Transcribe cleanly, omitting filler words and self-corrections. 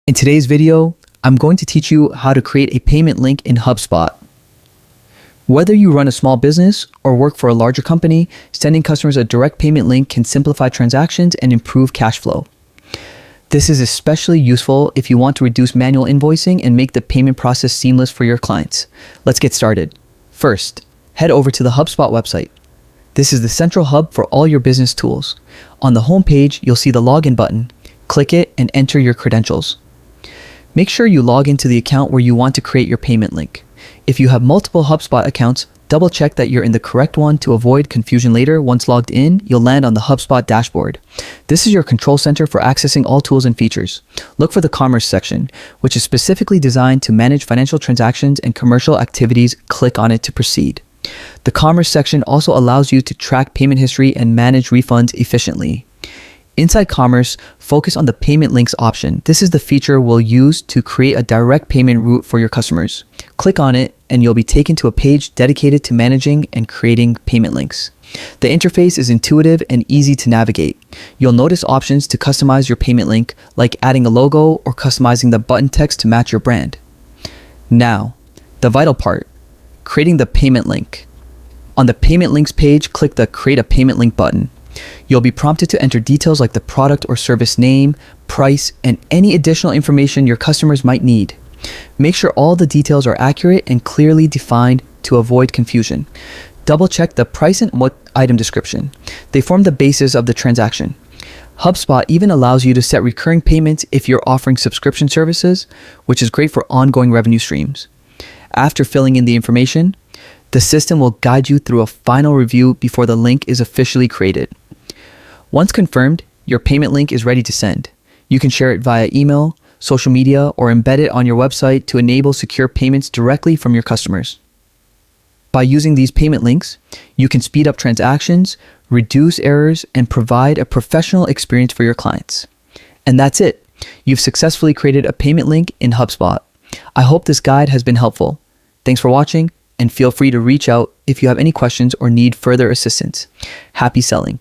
In today's video, I'm going to teach you how to create a payment link in Hubspot. Whether you run a small business or work for a larger company, sending customers a direct payment link can simplify transactions and improve cash flow. This is especially useful if you want to reduce manual invoicing and make the payment process seamless for your clients. Let's get started. First, head over to the Hubspot website. This is the central hub for all your business tools. On the home page, you'll see the login button. Click it and enter your credentials. Make sure you log into the account where you want to create your payment link. If you have multiple Hubspot accounts, double check that you're in the correct one to avoid confusion later. Once logged in, you'll land on the Hubspot dashboard. This is your control center for accessing all tools and features. Look for the Commerce section, which is specifically designed to manage financial transactions and commercial activities. Click on it to proceed. The Commerce section also allows you to track payment history and manage refunds efficiently. Inside Commerce, focus on the Payment Links option. This is the feature we'll use to create a direct payment route for your customers. Click on it and you'll be taken to a page dedicated to managing and creating payment links. The interface is intuitive and easy to navigate. You'll notice options to customize your payment link, like adding a logo or customizing the button text to match your brand. Now, the vital part, creating the payment link. On the Payment Links page, click the Create a Payment Link button. You'll be prompted to enter details like the product or service name, price, and any additional information your customers might need. Make sure all the details are accurate and clearly defined to avoid confusion. Double check the price and item description. They form the basis of the transaction. HubSpot even allows you to set recurring payments if you're offering subscription services, which is great for ongoing revenue streams. After filling in the information, the system will guide you through a final review before the link is officially created. Once confirmed, your payment link is ready to send. You can share it via email, social media, or embed it on your website to enable secure payments directly from your customers. By using these payment links, you can speed up transactions, reduce errors, and provide a professional experience for your clients. And that's it. You've successfully created a payment link in HubSpot. I hope this guide has been helpful. Thanks for watching, and feel free to reach out if you have any questions or need further assistance. Happy selling.